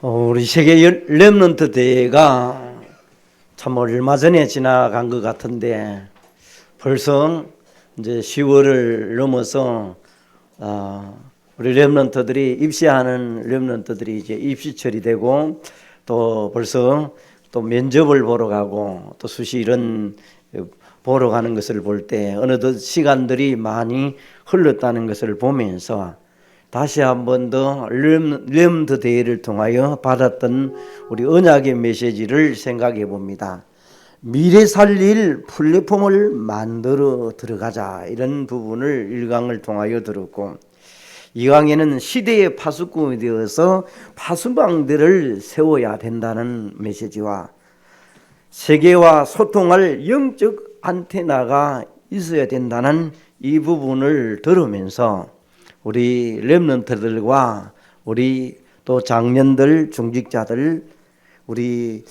우리 세계 렘넌트 대회가 참 얼마 전에 지나간 것 같은데 벌써 이제 10월을 넘어서 우리 렘넌트들이 입시하는 렘넌트들이 이제 입시철이 되고 또 벌써 또 면접을 보러 가고 또 수시 이런 보러 가는 것을 볼 때 어느덧 시간들이 많이 흘렀다는 것을 보면서 다시 한 번 더 렘넌트 대회를 통하여 받았던 우리 언약의 메시지를 생각해 봅니다. 미래 살릴 플랫폼을 만들어 들어가자, 이런 부분을 1강을 통하여 들었고, 2강에는 시대의 파수꾼이 되어서 파수방들을 세워야 된다는 메시지와 세계와 소통할 영적 안테나가 있어야 된다는 이 부분을 들으면서 우리 렘넌트들과 우리 또 장년들, 중직자들, 우리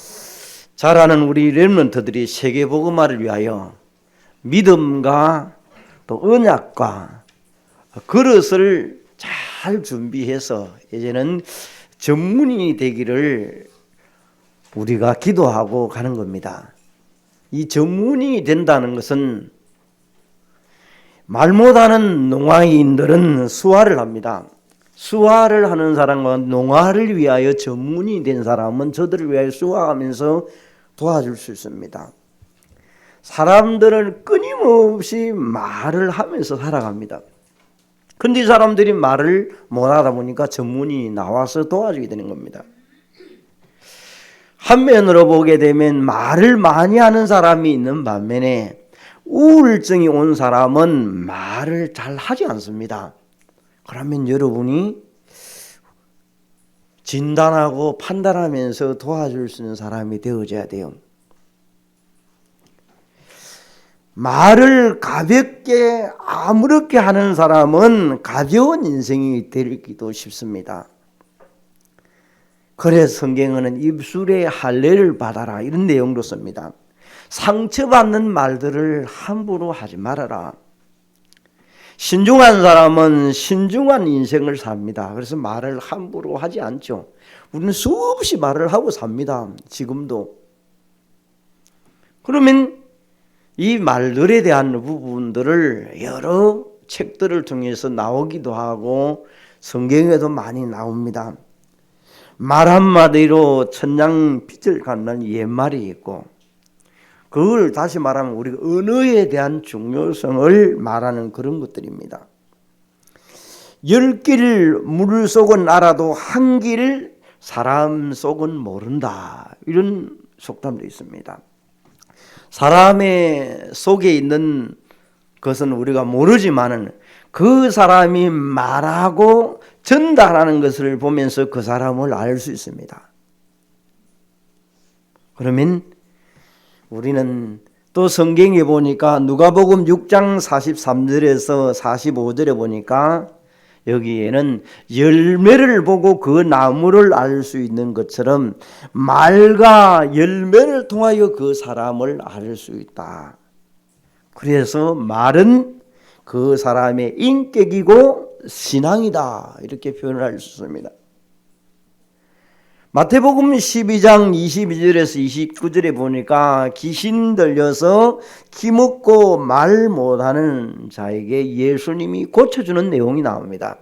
잘하는 우리 렘넌트들이 세계 복음화를 위하여 믿음과 또 언약과 그릇을 잘 준비해서 이제는 전문인이 되기를 우리가 기도하고 가는 겁니다. 이 전문인이 된다는 것은 말 못하는 농아인들은 수화를 합니다. 수화를 하는 사람과 농아를 위하여 전문이 된 사람은 저들을 위하여 수화하면서 도와줄 수 있습니다. 사람들은 끊임없이 말을 하면서 살아갑니다. 그런데 사람들이 말을 못하다 보니까 전문이 나와서 도와주게 되는 겁니다. 한면으로 보게 되면 말을 많이 하는 사람이 있는 반면에 우울증이 온 사람은 말을 잘 하지 않습니다. 그러면 여러분이 진단하고 판단하면서 도와줄 수 있는 사람이 되어져야 돼요. 말을 가볍게 아무렇게 하는 사람은 가벼운 인생이 되기도 쉽습니다. 그래서 성경은 입술의 할례를 받아라, 이런 내용도 씁니다. 상처받는 말들을 함부로 하지 말아라. 신중한 사람은 신중한 인생을 삽니다. 그래서 말을 함부로 하지 않죠. 우리는 수없이 말을 하고 삽니다. 지금도. 그러면 이 말들에 대한 부분들을 여러 책들을 통해서 나오기도 하고 성경에도 많이 나옵니다. 말 한마디로 천냥 빚을 갚는 옛말이 있고, 그걸 다시 말하면 우리가 언어에 대한 중요성을 말하는 그런 것들입니다. 10길 물 속은 알아도 한 길 사람 속은 모른다, 이런 속담도 있습니다. 사람의 속에 있는 것은 우리가 모르지만은 그 사람이 말하고 전달하는 것을 보면서 그 사람을 알 수 있습니다. 그러면 우리는 또 성경에 보니까 누가복음 6장 43절에서 45절에 보니까 여기에는 열매를 보고 그 나무를 알 수 있는 것처럼 말과 열매를 통하여 그 사람을 알 수 있다. 그래서 말은 그 사람의 인격이고 신앙이다, 이렇게 표현을 할 수 있습니다. 마태복음 12장 22절에서 29절에 보니까 귀신 들려서 기먹고 말 못하는 자에게 예수님이 고쳐주는 내용이 나옵니다.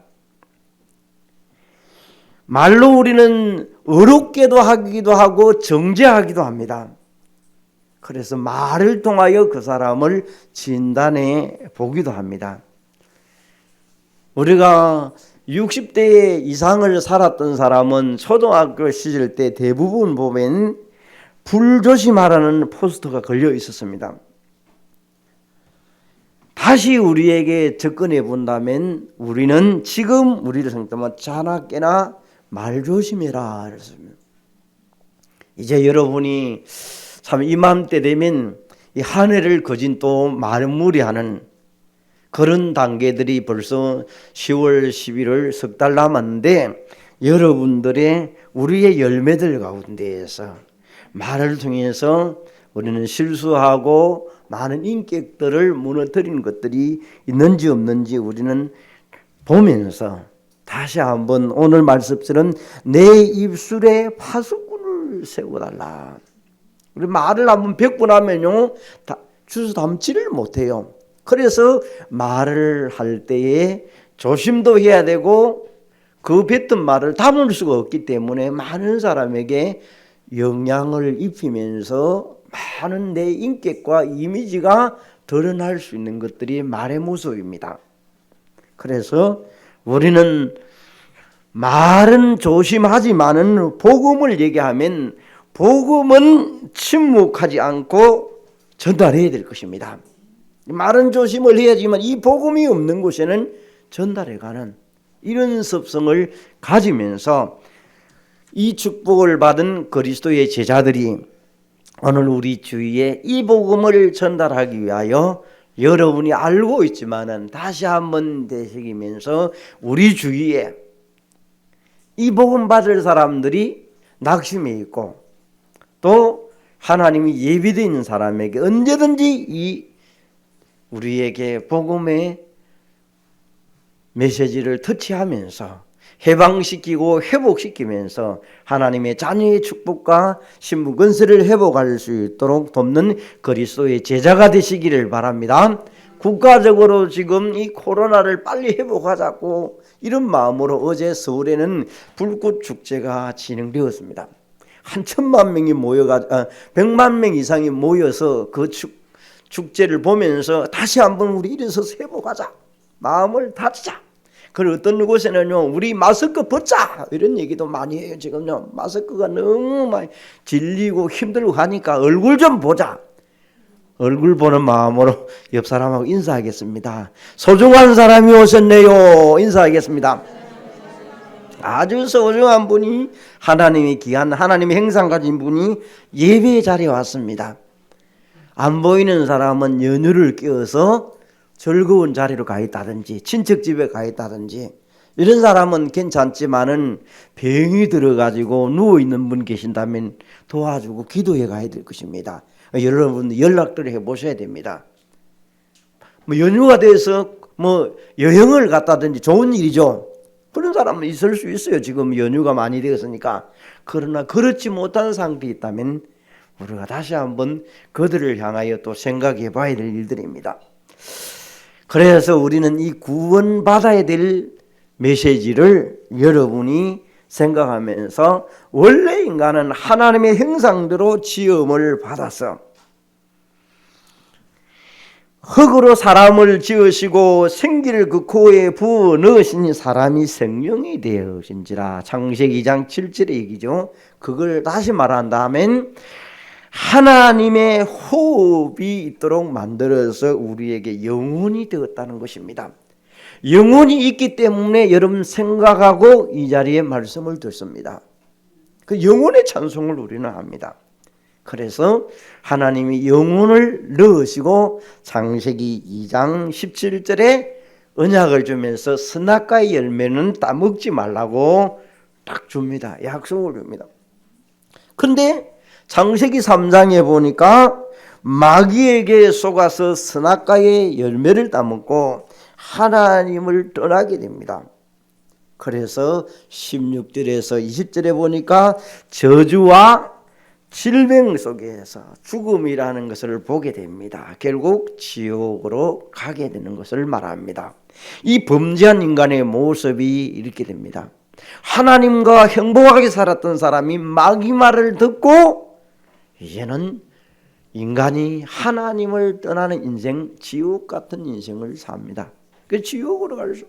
말로 우리는 어렵게도 하기도 하고 정죄하기도 합니다. 그래서 말을 통하여 그 사람을 진단해 보기도 합니다. 우리가 60대 이상을 살았던 사람은 초등학교 시절 때 대부분 보면 불조심하라는 포스터가 걸려 있었습니다. 다시 우리에게 접근해 본다면 우리는 지금 우리를 생각하면 자나깨나 말 조심해라. 이제 여러분이 참 이맘때 되면 이 한 해를 거진 또 말무리하는 그런 단계들이 벌써 10월, 11월 석 달 남았는데, 여러분들의 우리의 열매들 가운데에서 말을 통해서 우리는 실수하고 많은 인격들을 무너뜨리는 것들이 있는지 없는지 우리는 보면서 다시 한번 오늘 말씀처럼 내 입술에 파수꾼을 세워달라. 우리 말을 한번 뱉고 나면요 주워 담지를 못해요. 그래서 말을 할 때에 조심도 해야 되고 그 뱉은 말을 담을 수가 없기 때문에 많은 사람에게 영향을 입히면서 많은 내 인격과 이미지가 드러날 수 있는 것들이 말의 모습입니다. 그래서 우리는 말은 조심하지만은 복음을 얘기하면 복음은 침묵하지 않고 전달해야 될 것입니다. 말은 조심을 해야지만 이 복음이 없는 곳에는 전달해가는 이런 습성을 가지면서 이 축복을 받은 그리스도의 제자들이 오늘 우리 주위에 이 복음을 전달하기 위하여 여러분이 알고 있지만은 다시 한번 되새기면서 우리 주위에 이 복음 받을 사람들이 낙심해 있고 또 하나님이 예비되어 있는 사람에게 언제든지 이 우리에게 복음의 메시지를 터치하면서 해방시키고 회복시키면서 하나님의 자녀의 축복과 신분 건설을 회복할 수 있도록 돕는 그리스도의 제자가 되시기를 바랍니다. 국가적으로 지금 이 코로나를 빨리 회복하자고 이런 마음으로 어제 서울에는 불꽃 축제가 진행되었습니다. 한 1,000만 명이 모여가 100만 명 이상이 모여서 그 축제를 보면서 다시 한번 우리 일어서서 회복하자. 마음을 다지자. 그리고 어떤 곳에는요 우리 마스크 벗자 이런 얘기도 많이 해요. 지금요 마스크가 너무 많이 질리고 힘들고 하니까 얼굴 좀 보자. 얼굴 보는 마음으로 옆 사람하고 인사하겠습니다. 소중한 사람이 오셨네요. 인사하겠습니다. 아주 소중한 분이 하나님의 귀한 하나님의 행상 가진 분이 예배 자리에 왔습니다. 안 보이는 사람은 연휴를 끼워서 즐거운 자리로 가 있다든지 친척 집에 가 있다든지 이런 사람은 괜찮지만은 병이 들어가지고 누워있는 분 계신다면 도와주고 기도해 가야 될 것입니다. 여러분 연락들을 해보셔야 됩니다. 뭐 연휴가 돼서 뭐 여행을 갔다든지 좋은 일이죠. 그런 사람은 있을 수 있어요. 지금 연휴가 많이 되었으니까. 그러나 그렇지 못한 상태에 있다면 우리가 다시 한번 그들을 향하여 또 생각해 봐야 될 일들입니다. 그래서 우리는 이 구원받아야 될 메시지를 여러분이 생각하면서 원래 인간은 하나님의 형상대로 지음을 받아서 흙으로 사람을 지으시고 생기를 그 코에 부어 넣으신 사람이 생명이 되어진지라. 창세기 2장 7절의 얘기죠. 그걸 다시 말한다면 하나님의 호흡이 있도록 만들어서 우리에게 영혼이 되었다는 것입니다. 영혼이 있기 때문에 여러분 생각하고 이 자리에 말씀을 듣습니다. 그 영혼의 찬송을 우리는 합니다. 그래서 하나님이 영혼을 넣으시고 창세기 2장 17절에 언약을 주면서 선악과의 열매는 따먹지 말라고 딱 줍니다. 약속을 줍니다. 그런데 창세기 3장에 보니까 마귀에게 속아서 선악과의 열매를 따먹고 하나님을 떠나게 됩니다. 그래서 16절에서 20절에 보니까 저주와 질병 속에서 죽음이라는 것을 보게 됩니다. 결국 지옥으로 가게 되는 것을 말합니다. 이 범죄한 인간의 모습이 이렇게 됩니다. 하나님과 행복하게 살았던 사람이 마귀 말을 듣고 이제는 인간이 하나님을 떠나는 인생, 지옥 같은 인생을 삽니다. 그 지옥으로 갈 수.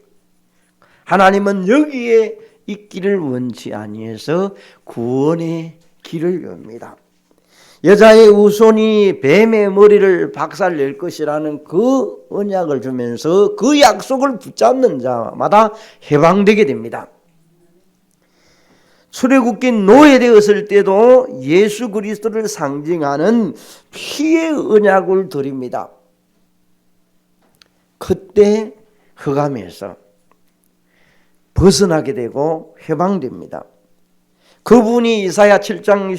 하나님은 여기에 있기를 원치 아니해서 구원의 길을 엽니다. 여자의 후손이 뱀의 머리를 박살낼 것이라는 그 언약을 주면서 그 약속을 붙잡는 자마다 해방되게 됩니다. 출애굽기 노예되었을 때도 예수 그리스도를 상징하는 피의 언약을 드립니다. 그때 흑암에서 벗어나게 되고 해방됩니다. 그분이 이사야 7장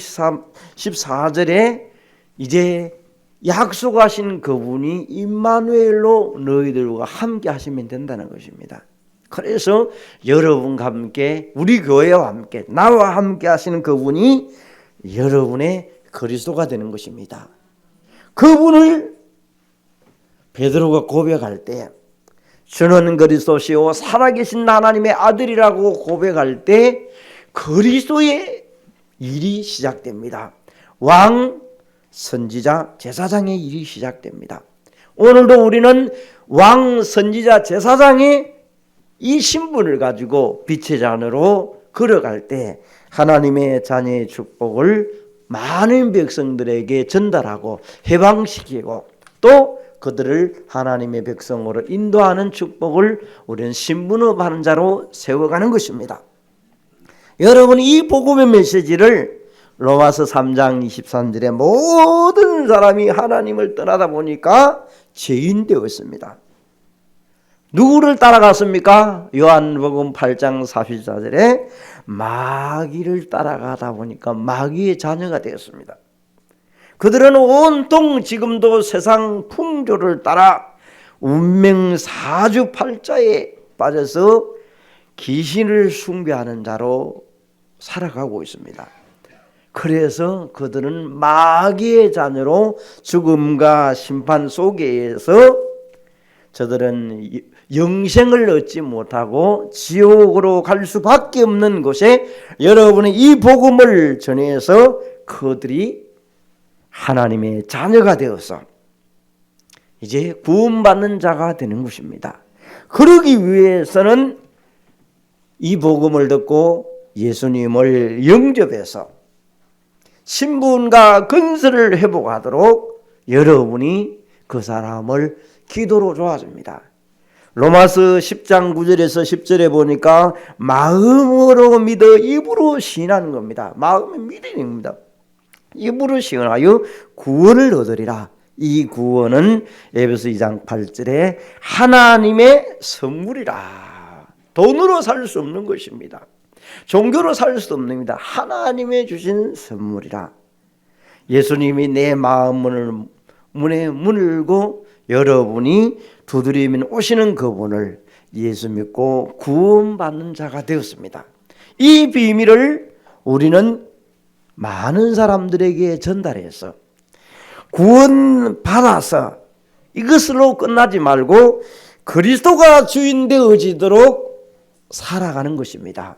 14절에 이제 약속하신 그분이 임마누엘로 너희들과 함께 하시면 된다는 것입니다. 그래서 여러분과 함께, 우리 교회와 함께, 나와 함께 하시는 그분이 여러분의 그리스도가 되는 것입니다. 그분을 베드로가 고백할 때, 주는 그리스도시요 살아계신 하나님의 아들이라고 고백할 때 그리스도의 일이 시작됩니다. 왕, 선지자, 제사장의 일이 시작됩니다. 오늘도 우리는 왕, 선지자, 제사장의 이 신분을 가지고 빛의 잔으로 걸어갈 때 하나님의 자녀의 축복을 많은 백성들에게 전달하고 해방시키고 또 그들을 하나님의 백성으로 인도하는 축복을 우리는 신분업하는 자로 세워가는 것입니다. 여러분, 이 복음의 메시지를 로마서 3장 23절에 모든 사람이 하나님을 떠나다 보니까 죄인 되었습니다. 누구를 따라갔습니까? 요한복음 8장 44절에 마귀를 따라가다 보니까 마귀의 자녀가 되었습니다. 그들은 온통 지금도 세상 풍조를 따라 운명 사주팔자에 빠져서 귀신을 숭배하는 자로 살아가고 있습니다. 그래서 그들은 마귀의 자녀로 죽음과 심판 속에서 저들은 영생을 얻지 못하고 지옥으로 갈 수밖에 없는 곳에 여러분의 이 복음을 전해서 그들이 하나님의 자녀가 되어서 이제 구원받는 자가 되는 것입니다. 그러기 위해서는 이 복음을 듣고 예수님을 영접해서 신분과 건설을 회복하도록 여러분이 그 사람을 기도로 도와줍니다. 로마서 10장 9절에서 10절에 보니까 마음으로 믿어 입으로 시인하는 겁니다. 마음의 믿음입니다. 입으로 시인하여 구원을 얻으리라. 이 구원은 에베소 2장 8절에 하나님의 선물이라. 돈으로 살 수 없는 것입니다. 종교로 살 수 없는 겁니다. 하나님의 주신 선물이라. 예수님이 내 마음 문에 문을 열고 여러분이 두드리면 오시는 그분을 예수 믿고 구원받는 자가 되었습니다. 이 비밀을 우리는 많은 사람들에게 전달해서 구원받아서 이것으로 끝나지 말고 그리스도가 주인 되어지도록 살아가는 것입니다.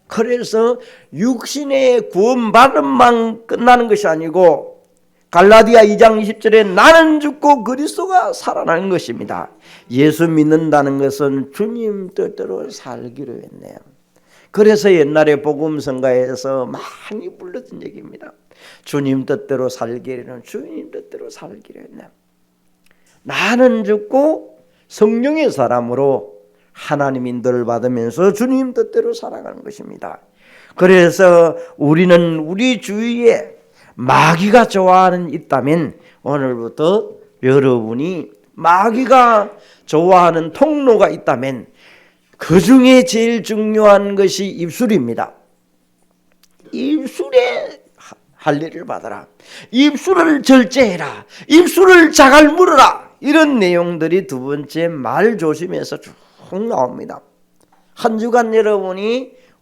그래서 육신의 구원받음만 끝나는 것이 아니고 갈라디아 2장 20절에 나는 죽고 그리스도가 살아나는 것입니다. 예수 믿는다는 것은 주님 뜻대로 살기로 했네요. 그래서 옛날에 복음성가에서 많이 불렀던 얘기입니다. 주님 뜻대로 살기로는 주님 뜻대로 살기로 했네요. 나는 죽고 성령의 사람으로 하나님 인도를 받으면서 주님 뜻대로 살아가는 것입니다. 그래서 우리는 우리 주위에 마귀가 좋아하는 있다면 오늘부터 여러분이 마귀가 좋아하는 통로가 있다면 그 중에 제일 중요한 것이 입술입니다. 입술에 할례를 받아라. 입술을 절제해라. 입술을 자갈 물어라. 이런 내용들이 두 번째 말 조심해서 쭉 나옵니다. 한 주간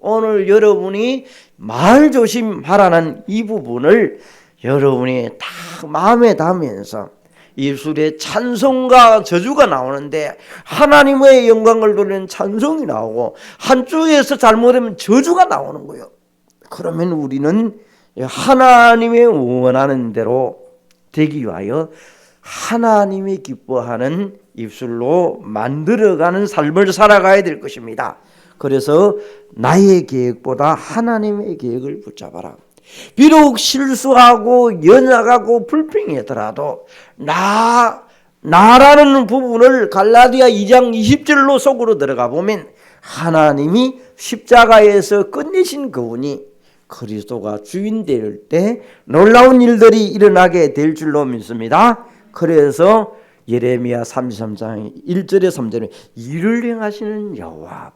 오늘 여러분이 말 조심하라는 이 부분을 여러분이 다 마음에 담으면서 입술에 찬송과 저주가 나오는데 하나님의 영광을 돌리는 찬송이 나오고 한쪽에서 잘못하면 저주가 나오는 거예요. 그러면 우리는 하나님의 원하는 대로 되기 위하여 하나님이 기뻐하는 입술로 만들어가는 삶을 살아가야 될 것입니다. 그래서 나의 계획보다 하나님의 계획을 붙잡아라. 비록 실수하고 연약하고 불평하더라도 나라는 부분을 갈라디아 2장 20절로 속으로 들어가 보면 하나님이 십자가에서 끝내신 그분이 그리스도가 주인 될 때 놀라운 일들이 일어나게 될 줄로 믿습니다. 그래서 예레미야 33장 1절에 3절에 일을 행하시는 여호와.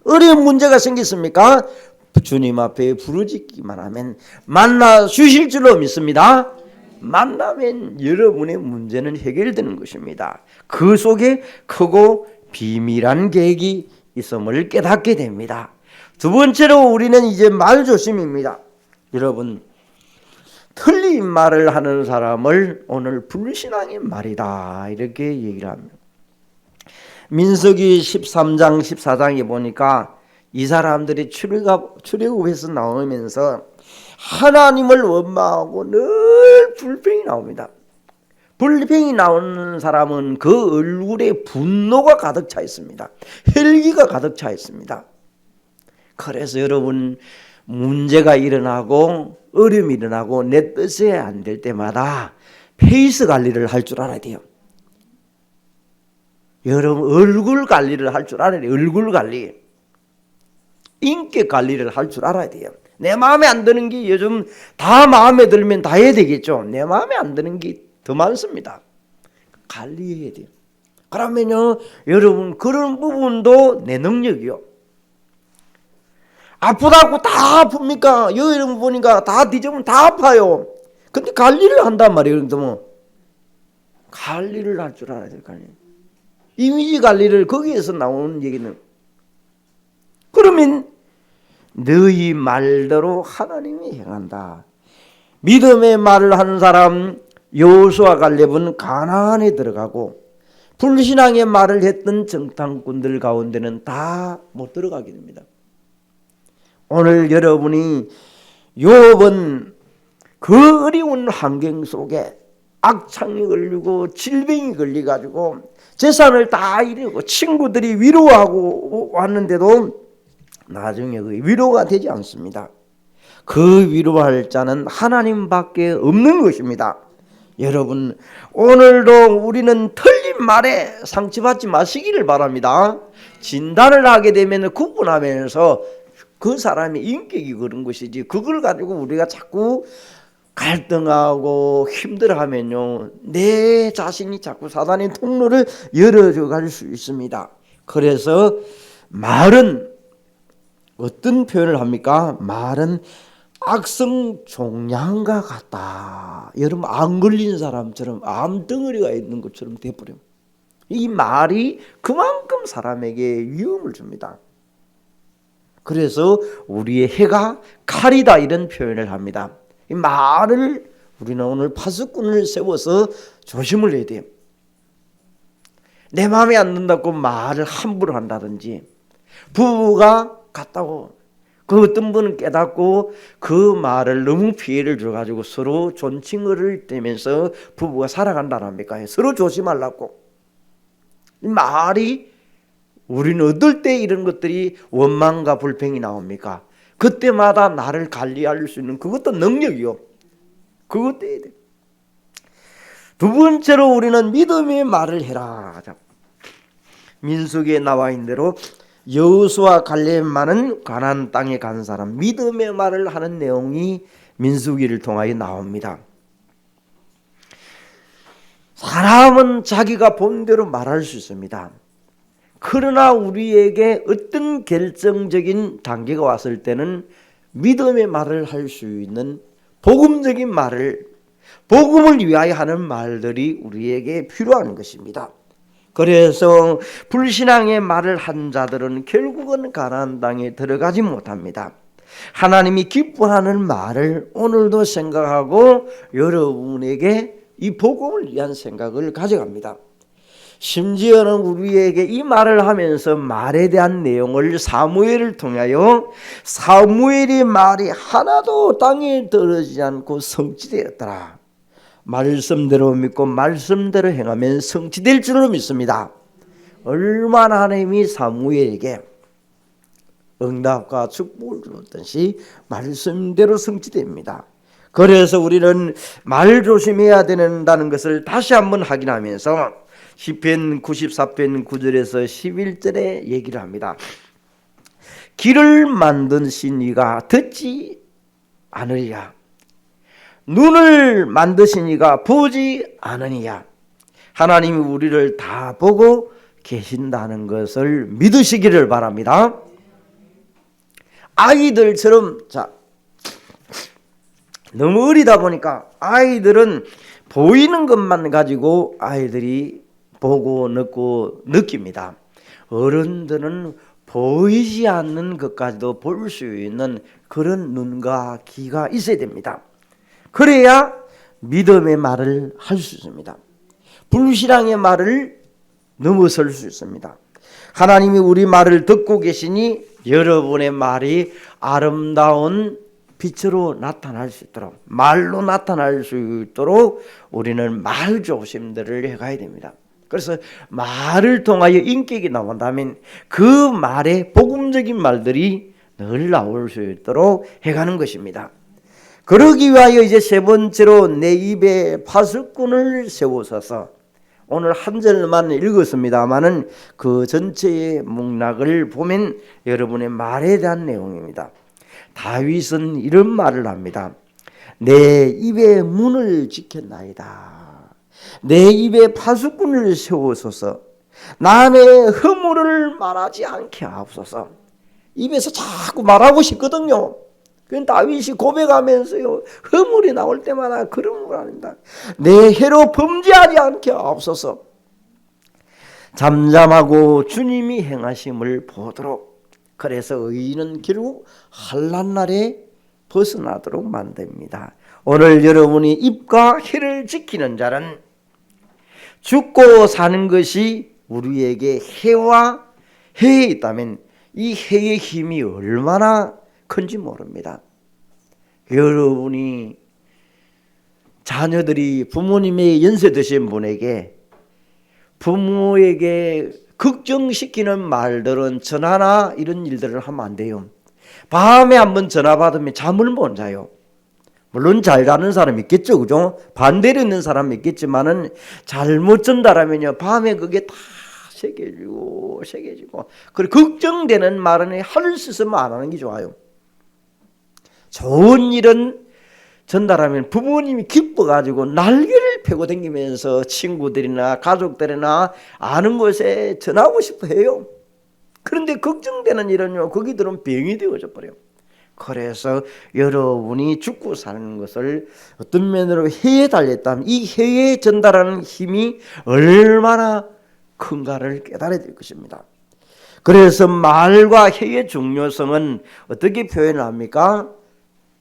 어려운 문제가 생겼습니까? 주님 앞에 부르짖기만 하면 만나 주실 줄로 믿습니다. 만나면 여러분의 문제는 해결되는 것입니다. 그 속에 크고 비밀한 계획이 있음을 깨닫게 됩니다. 두 번째로 우리는 이제 말조심입니다. 여러분, 틀린 말을 하는 사람을 오늘 불신앙의 말이다 이렇게 얘기를 합니다. 민수기 13장 14장에 보니까 이 사람들이 출애굽에서 나오면서 하나님을 원망하고 늘 불평이 나옵니다. 불평이 나오는 사람은 그 얼굴에 분노가 가득 차 있습니다. 혈기가 가득 차 있습니다. 그래서 여러분, 문제가 일어나고 어려움이 일어나고 내 뜻에 안 될 때마다 페이스 관리를 할 줄 알아야 돼요. 여러분, 얼굴 관리를 할 줄 알아야 돼요. 얼굴 관리, 인격 관리를 할 줄 알아야 돼요. 내 마음에 안 드는 게 요즘 다 마음에 들면 다 해야 되겠죠. 내 마음에 안 드는 게 더 많습니다. 관리해야 돼요. 그러면요, 여러분, 그런 부분도 내 능력이요. 아프다고 다 아픕니까? 여러분 보니까 다 뒤집으면 다 아파요. 근데 관리를 한단 말이에요. 그러면 관리를 할 줄 알아야 될 거 아니에요. 이미지 관리를 거기에서 나오는 얘기는, 그러면 너희 말대로 하나님이 행한다. 믿음의 말을 하는 사람 여호수아 갈렙은 가나안에 들어가고 불신앙의 말을 했던 정탐꾼들 가운데는 다 못 들어가게 됩니다. 오늘 여러분이 욥은 그 어려운 환경 속에 악창이 걸리고 질병이 걸려가지고 재산을 다 잃고 친구들이 위로하고 왔는데도 나중에 그 위로가 되지 않습니다. 그 위로할 자는 하나님밖에 없는 것입니다. 여러분, 오늘도 우리는 틀린 말에 상처받지 마시기를 바랍니다. 진단을 하게 되면 구분하면서 그 사람의 인격이 그런 것이지, 그걸 가지고 우리가 자꾸 갈등하고 힘들어하면요, 내 자신이 자꾸 사단의 통로를 열어줘 갈 수 있습니다. 그래서 말은 어떤 표현을 합니까? 말은 악성 종양과 같다. 여러분, 안 걸린 사람처럼 암덩어리가 있는 것처럼 돼버려. 이 말이 그만큼 사람에게 위험을 줍니다. 그래서 우리의 해가 칼이다 이런 표현을 합니다. 이 말을 우리는 오늘 파수꾼을 세워서 조심을 해야 돼요. 내 마음에 안 든다고 말을 함부로 한다든지, 부부가 같다고 그 어떤 분은 깨닫고 그 말을 너무 피해를 줘가지고 서로 존칭을 떼면서 부부가 살아간다는 겁니까? 서로 조심하려고. 이 말이, 우리는 어떨 때 이런 것들이 원망과 불평이 나옵니까? 그때마다 나를 관리할 수 있는 그것도 능력이요. 그것도 해야 돼. 두 번째로 우리는 믿음의 말을 해라. 민수기에 나와 있는 대로 여호수아 갈렙만은 가나안 땅에 간 사람, 믿음의 말을 하는 내용이 민수기를 통하여 나옵니다. 사람은 자기가 본대로 말할 수 있습니다. 그러나 우리에게 어떤 결정적인 단계가 왔을 때는 믿음의 말을 할 수 있는 복음적인 말을, 복음을 위하여 하는 말들이 우리에게 필요한 것입니다. 그래서 불신앙의 말을 한 자들은 결국은 가나안 땅에 들어가지 못합니다. 하나님이 기뻐하는 말을 오늘도 생각하고 여러분에게 이 복음을 위한 생각을 가져갑니다. 심지어는 우리에게 이 말을 하면서 말에 대한 내용을 사무엘을 통하여 사무엘의 말이 하나도 땅에 떨어지지 않고 성취되었더라. 말씀대로 믿고 말씀대로 행하면 성취될 줄로 믿습니다. 얼마나 하나님이 사무엘에게 응답과 축복을 주었던지 말씀대로 성취됩니다. 그래서 우리는 말 조심해야 된다는 것을 다시 한번 확인하면서 시편 94편 9절에서 11절에 얘기를 합니다. 길을 만드신 이가 듣지 않으랴, 눈을 만드신 이가 보지 않으니야. 하나님이 우리를 다 보고 계신다는 것을 믿으시기를 바랍니다. 아이들처럼, 너무 어리다 보니까 아이들은 보이는 것만 가지고 아이들이 보고 느끼고 느낍니다. 어른들은 보이지 않는 것까지도 볼 수 있는 그런 눈과 귀가 있어야 됩니다. 그래야 믿음의 말을 할 수 있습니다. 불신앙의 말을 넘어설 수 있습니다. 하나님이 우리 말을 듣고 계시니 여러분의 말이 아름다운 빛으로 나타날 수 있도록, 말로 나타날 수 있도록 우리는 말 조심들을 해가야 됩니다. 그래서 말을 통하여 인격이 나온다면 그 말에 복음적인 말들이 늘 나올 수 있도록 해가는 것입니다. 그러기 위하여 이제 세 번째로 내 입에 파수꾼을 세우소서. 오늘 한 절만 읽었습니다마는 그 전체의 맥락을 보면 여러분의 말에 대한 내용입니다. 다윗은 이런 말을 합니다. 내 입의 문을 지켰나이다. 내 입에 파수꾼을 세우소서. 남의 허물을 말하지 않게 하옵소서. 입에서 자꾸 말하고 싶거든요. 그건 다윗이 고백하면서요, 허물이 나올 때마다 그런 걸 합니다. 내 해로 범죄하지 않게 하옵소서. 잠잠하고 주님이 행하심을 보도록. 그래서 의인은 결국 환난 날에 벗어나도록 만듭니다. 오늘 여러분이 입과 혀를 지키는 자는 죽고 사는 것이 우리에게 해와 해에 있다면 이 해의 힘이 얼마나 큰지 모릅니다. 여러분이 자녀들이 부모님의 연세 드신 분에게 부모에게 걱정시키는 말들은 전화나 이런 일들을 하면 안 돼요. 밤에 한번 전화 받으면 잠을 못 자요. 물론 잘 자는 사람 있겠죠, 그죠? 반대로 있는 사람 있겠지만은 잘못 전달하면요, 밤에 그게 다 새겨지고 그리고 걱정되는 말은 할 수 있으면 안 하는 게 좋아요. 좋은 일은 전달하면 부모님이 기뻐가지고 날개를 펴고 다니면서 친구들이나 가족들이나 아는 곳에 전하고 싶어 해요. 그런데 걱정되는 일은요, 거기들은 병이 되어져 버려요. 그래서 여러분이 죽고 사는 것을 어떤 면으로 해에 달렸다면 이 해에 전달하는 힘이 얼마나 큰가를 깨달아야 될 것입니다. 그래서 말과 해의 중요성은 어떻게 표현을 합니까?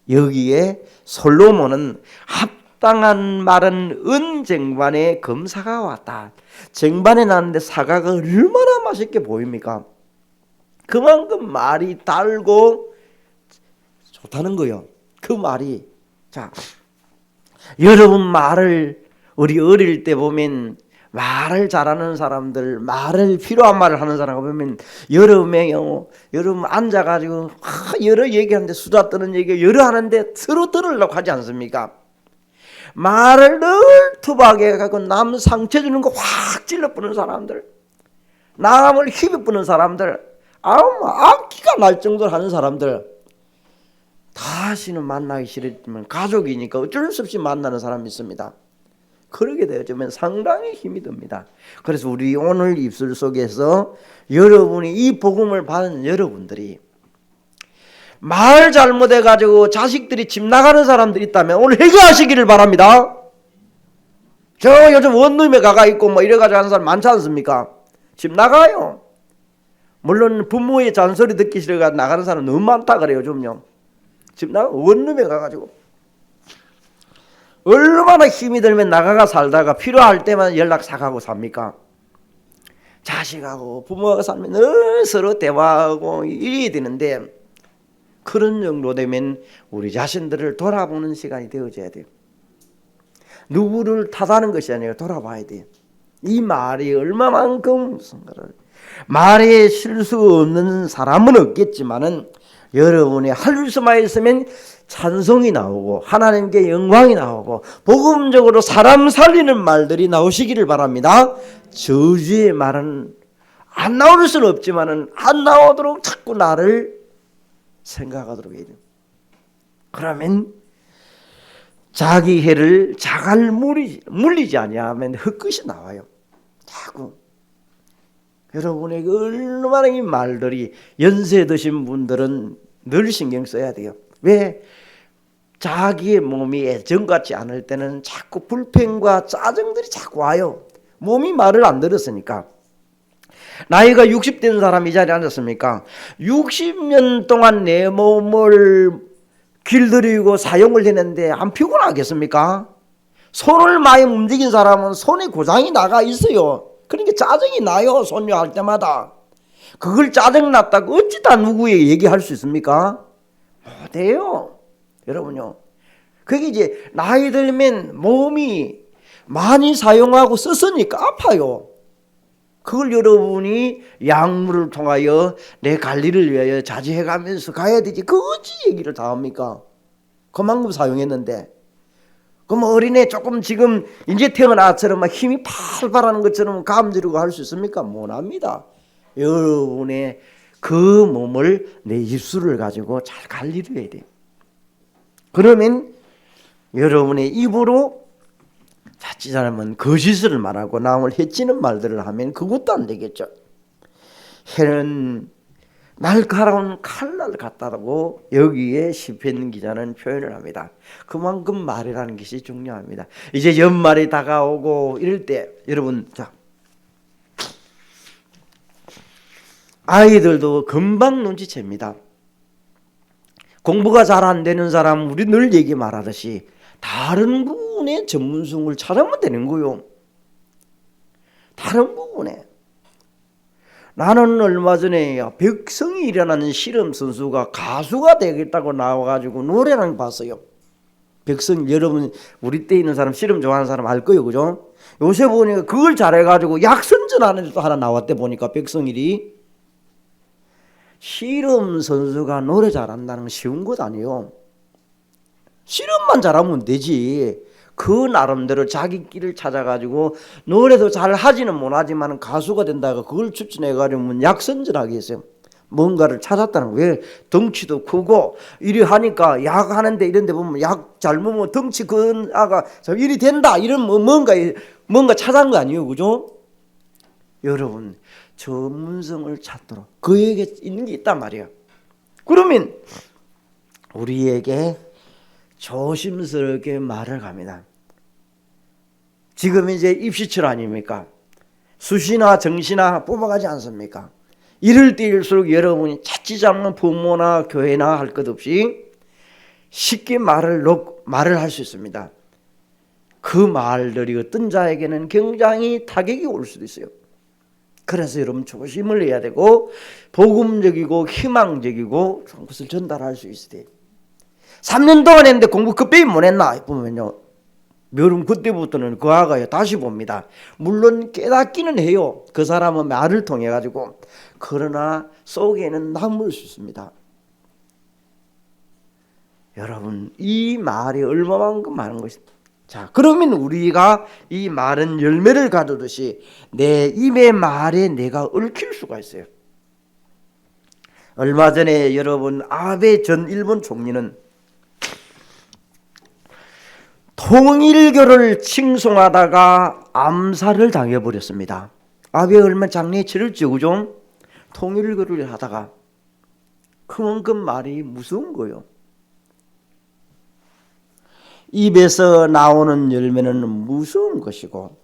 여기에 솔로몬은 합당한 말은 은쟁반에 검사가 왔다. 쟁반에 놨는데 사과가 얼마나 맛있게 보입니까? 그만큼 말이 달고 좋다는 거예요. 그 말이. 자, 여러분 말을 우리 어릴 때 보면 말을 잘하는 사람들, 말을 필요한 말을 하는 사람 보면 여러분 앉아가지고 여러 얘기하는데 수다 떠는 얘기 여러 하는데 서로 들으려고 하지 않습니까? 말을 늘 투박해 갖고 남 상처 주는 거 확 찔러 뿌는 사람들, 남을 희비 뿌는 사람들, 악기가 날 정도로 하는 사람들, 다시는 만나기 싫었지만 가족이니까 어쩔 수 없이 만나는 사람이 있습니다. 그러게 되어지면 상당히 힘이 듭니다. 그래서 우리 오늘 입술 속에서 여러분이 이 복음을 받은 여러분들이 말 잘못해가지고 자식들이 집 나가는 사람들이 있다면 오늘 회개하시기를 바랍니다. 저 요즘 원룸에 가가 있고 뭐 이래가지고 하는 사람 많지 않습니까? 집 나가요. 물론 부모의 잔소리 듣기 싫어가 나가는 사람 너무 많다 그래요. 좀요. 집 나가 원룸에 가가지고 얼마나 힘이 들면 나가가 살다가 필요할 때만 연락 사가고 삽니까? 자식하고 부모가 살면 늘 서로 대화하고 이래야 되는데 그런 정도 되면 우리 자신들을 돌아보는 시간이 되어져야 돼요. 누구를 탓하는 것이 아니라 돌아봐야 돼요. 이 말이 얼마만큼 무슨 거를 말에 실수 없는 사람은 없겠지만은 여러분이 할 수만 있으면 찬송이 나오고 하나님께 영광이 나오고 복음적으로 사람 살리는 말들이 나오시기를 바랍니다. 저주의 말은 안 나올 수는 없지만은 안 나오도록 자꾸 나를 생각하도록 해야 돼요. 그러면 자기 해를 자갈 물리지 아니하면 헛것이 나와요. 자꾸 여러분에게 얼마나 이 말들이 연세 드신 분들은 늘 신경 써야 돼요. 왜? 자기의 몸이 예전같지 않을 때는 자꾸 불평과 짜증들이 자꾸 와요. 몸이 말을 안 들었으니까. 나이가 60 된 사람이 이 자리에 앉았습니까? 60년 동안 내 몸을 길들이고 사용을 했는데 안 피곤하겠습니까? 손을 많이 움직인 사람은 손에 고장이 나가 있어요. 그러니까 짜증이 나요. 손녀 할 때마다. 그걸 짜증났다고 어찌 다 누구에게 얘기할 수 있습니까? 못해요. 여러분요. 그게 이제 나이 들면 몸이 많이 사용하고 썼으니까 아파요. 그걸 여러분이 약물을 통하여 내 관리를 위하여 자제해가면서 가야 되지. 그 어찌 얘기를 다 합니까? 그만큼 사용했는데. 그럼 어린애 조금 지금 이제 태어나처럼 막 힘이 팔팔하는 것처럼 감지르고 할 수 있습니까? 못합니다. 여러분의 그 몸을 내 입술을 가지고 잘 관리를 해야 돼요. 그러면 여러분의 입으로 자칫 잘하면 거짓을 말하고 남을 해치는 말들을 하면 그것도 안 되겠죠. 해는 날카로운 칼날 같다고 여기에 시편 기자는 표현을 합니다. 그만큼 말이라는 것이 중요합니다. 이제 연말이 다가오고 이럴 때 여러분, 자, 아이들도 금방 눈치챕니다. 공부가 잘 안 되는 사람, 우리 늘 얘기 말하듯이 다른 부분에 전문성을 찾으면 되는 거요. 다른 부분에. 나는 얼마 전에 백성이 일어나는 씨름 선수가 가수가 되겠다고 나와가지고 노래를 봤어요. 백성, 여러분 우리 때 있는 사람 씨름 좋아하는 사람 알 거예요, 그죠? 요새 보니까 그걸 잘해가지고 약선전하는 데도 하나 나왔대. 보니까 백성일이. 씨름 선수가 노래 잘한다는 건 쉬운 것 아니에요. 씨름만 잘하면 되지. 그 나름대로 자기 길을 찾아가지고 노래도 잘 하지는 못하지만 가수가 된다고 그걸 추천해가지고 약선전하게 했어요. 뭔가를 찾았다는 거예요. 왜? 덩치도 크고 이리 하니까 약 하는데 이런 데 보면 약 잘 먹으면 덩치 큰 아가 이리 된다 이런 뭔가 찾은 거 아니에요, 그죠? 여러분 전문성을 찾도록 그에게 있는 게 있단 말이에요. 그러면 우리에게 조심스럽게 말을 합니다. 지금 이제 입시철 아닙니까? 수시나 정시나 뽑아가지 않습니까? 이럴 때일수록 여러분이 자칫 잘못 부모나 교회나 할 것 없이 쉽게 말을 할 수 있습니다. 그 말들이 어떤 자에게는 굉장히 타격이 올 수도 있어요. 그래서 여러분 조심을 해야 되고 복음적이고 희망적이고 그것을 전달할 수 있어야 돼요. 3년 동안 했는데 공부 급히 못했나 보면요, 여러분 그때부터는 그 아가 다시 봅니다. 물론 깨닫기는 해요. 그 사람은 말을 통해 가지고. 그러나 속에는 남을 수 있습니다. 여러분 이 말이 얼마만큼 많은 것입니다. 자, 그러면 우리가 이 말은 열매를 가두듯이 내 입의 말에 내가 얽힐 수가 있어요. 얼마 전에 여러분 아베 전 일본 총리는 통일교를 칭송하다가 암살을 당해버렸습니다. 아베 얼마 장례 치렀죠, 그죠? 통일교를 하다가. 그만큼 말이 무서운 거예요. 입에서 나오는 열매는 무서운 것이고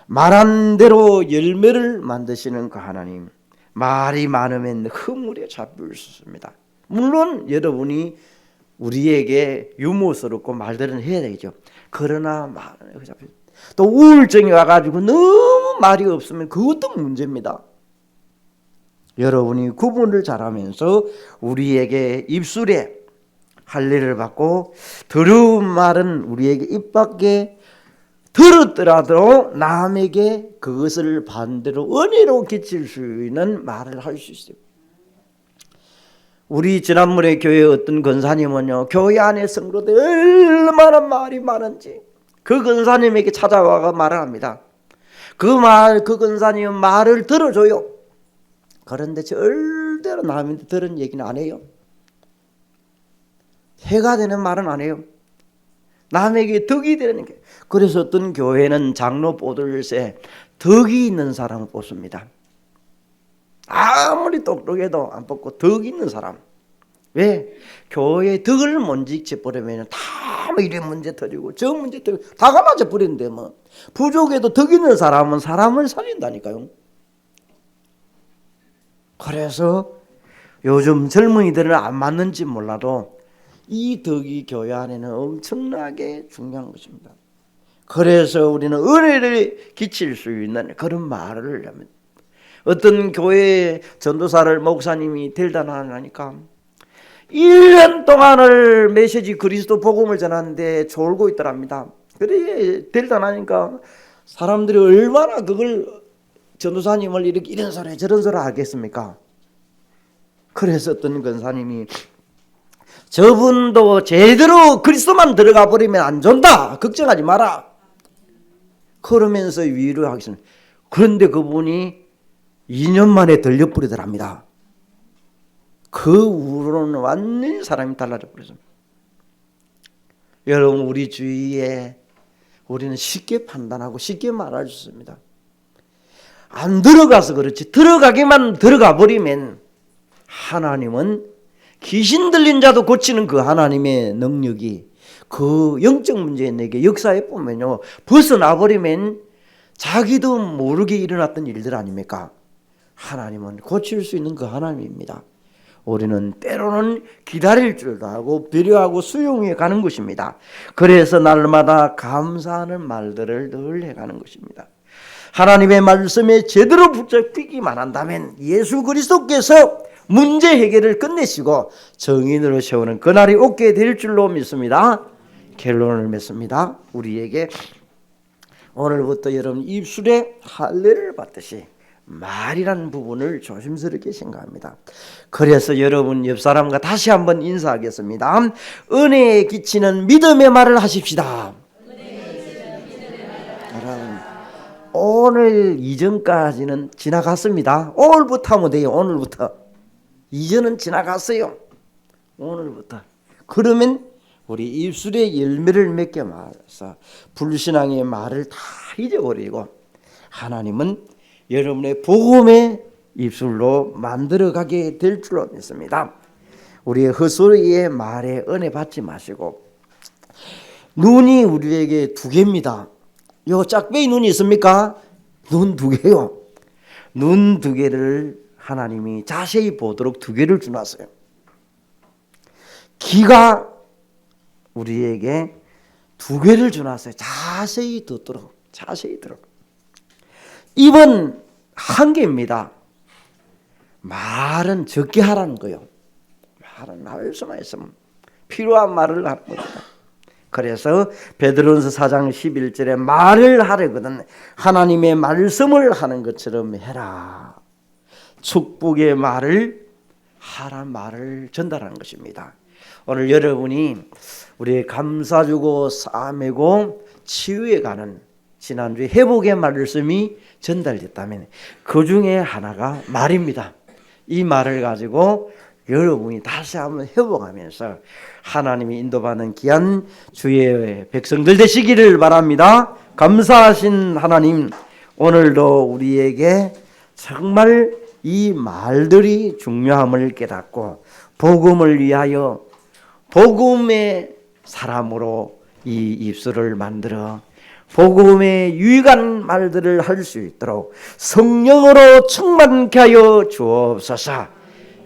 말한 대로 열매를 만드시는 그 하나님, 말이 많으면 허물에 잡힐 수 있습니다. 물론 여러분이 우리에게 유머스럽고 말들은 해야 되죠. 그러나 말은 또 우울증이 와가지고 너무 말이 없으면 그것도 문제입니다. 여러분이 구분을 잘하면서 우리에게 입술에 할례를 받고 더러운 말은 우리에게 입 밖에 들었더라도 남에게 그것을 반대로 은혜로 끼칠 수 있는 말을 할 수 있어요. 우리 지난번에 교회 어떤 권사님은요, 교회 안에 성도들 얼마나 말이 많은지 그 권사님에게 찾아와가 말을 합니다. 그 권사님은 말을 들어줘요. 그런데 절대로 남한테 들은 얘기는 안 해요. 해가 되는 말은 안 해요. 남에게 덕이 되는 게. 그래서 어떤 교회는 장로 뽑을세 덕이 있는 사람을 뽑습니다. 아무리 똑똑해도 안 뽑고 덕 있는 사람. 왜? 교회에 덕을 못 지켜버리면 다 뭐 이래 문제 터지고 저 문제 터지고 다가 맞아 버리는데 뭐 부족해도 덕 있는 사람은 사람을 살린다니까요. 그래서 요즘 젊은이들은 안 맞는지 몰라도 이 덕이 교회 안에는 엄청나게 중요한 것입니다. 그래서 우리는 은혜를 끼칠 수 있는 그런 말을 하면, 어떤 교회 전도사를 목사님이 델단하니까 1년 동안을 메시지 그리스도 복음을 전하는데 졸고 있더랍니다. 그래 델단하니까 사람들이 얼마나 그걸 전도사님을 이렇게 이런 소리 저런 소리 하겠습니까? 그래서 어떤 권사님이 저분도 제대로 그리스도만 들어가 버리면 안 좋다, 걱정하지 마라, 그러면서 위로하겠습니다. 그런데 그분이 2년 만에 들려버리더랍니다. 그 후로는 완전히 사람이 달라져 버렸습니다. 여러분, 우리 주위에 우리는 쉽게 판단하고 쉽게 말할 수 있습니다. 안 들어가서 그렇지, 들어가기만 들어가 버리면 하나님은 귀신 들린 자도 고치는 그 하나님의 능력이 그 영적 문제에 내게 역사해 보면요, 벗어나 버리면 자기도 모르게 일어났던 일들 아닙니까? 하나님은 고칠 수 있는 그 하나님입니다. 우리는 때로는 기다릴 줄도 알고 배려하고 수용해 가는 것입니다. 그래서 날마다 감사하는 말들을 늘 해가는 것입니다. 하나님의 말씀에 제대로 붙잡히기만 한다면 예수 그리스도께서 문제 해결을 끝내시고 정인으로 세우는 그날이 오게 될 줄로 믿습니다. 결론을 맺습니다. 우리에게 오늘부터 여러분 입술에 할례를 받듯이 말이라는 부분을 조심스럽게 생각합니다. 그래서 여러분 옆 사람과 다시 한번 인사하겠습니다. 은혜에 끼치는 믿음의 말을 하십시다. 여러분, 오늘 이전까지는 지나갔습니다. 오늘부터 하면 돼요. 오늘부터. 이전은 지나갔어요. 오늘부터. 그러면 우리 입술에 열매를 맺게 말해서 불신앙의 말을 다 잊어버리고 하나님은 여러분의 복음의 입술로 만들어가게 될 줄로 믿습니다. 우리의 헛소리의 말에 은혜 받지 마시고, 눈이 우리에게 두 개입니다. 요 짝배기 눈이 있습니까? 눈 두 개요. 눈 두 개를 하나님이 자세히 보도록 두 개를 주놨어요. 귀가 우리에게 두 개를 주놨어요. 자세히 듣도록, 자세히 들어. 입은 한 개입니다. 말은 적게 하라는 거요. 말은 할 수만 있으면 필요한 말을 하는 겁니다. 그래서 베드로전서 4장 11절에 말을 하려거든 하나님의 말씀을 하는 것처럼 해라. 축복의 말을 하란 말을 전달하는 것입니다. 오늘 여러분이 우리의 감사주고 싸매고 치유에 가는 지난주에 회복의 말씀이 전달됐다면 그 중에 하나가 말입니다. 이 말을 가지고 여러분이 다시 한번 회복하면서 하나님이 인도받는 귀한 주의 백성들 되시기를 바랍니다. 감사하신 하나님, 오늘도 우리에게 정말 이 말들이 중요함을 깨닫고 복음을 위하여 복음의 사람으로 이 입술을 만들어 복음의 유익한 말들을 할 수 있도록 성령으로 충만케 하여 주옵소서.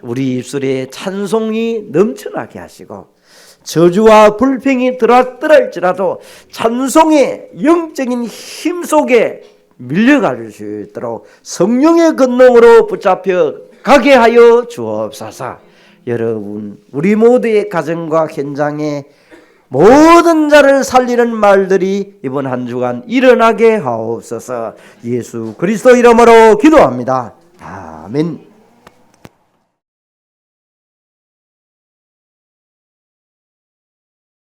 우리 입술에 찬송이 넘쳐나게 하시고 저주와 불평이 들어왔더라 할지라도 찬송의 영적인 힘 속에 밀려갈 수 있도록 성령의 권능으로 붙잡혀 가게 하여 주옵소서. 여러분, 우리 모두의 가정과 현장에 모든 자를 살리는 말들이 이번 한 주간 일어나게 하옵소서. 예수 그리스도 이름으로 기도합니다. 아멘.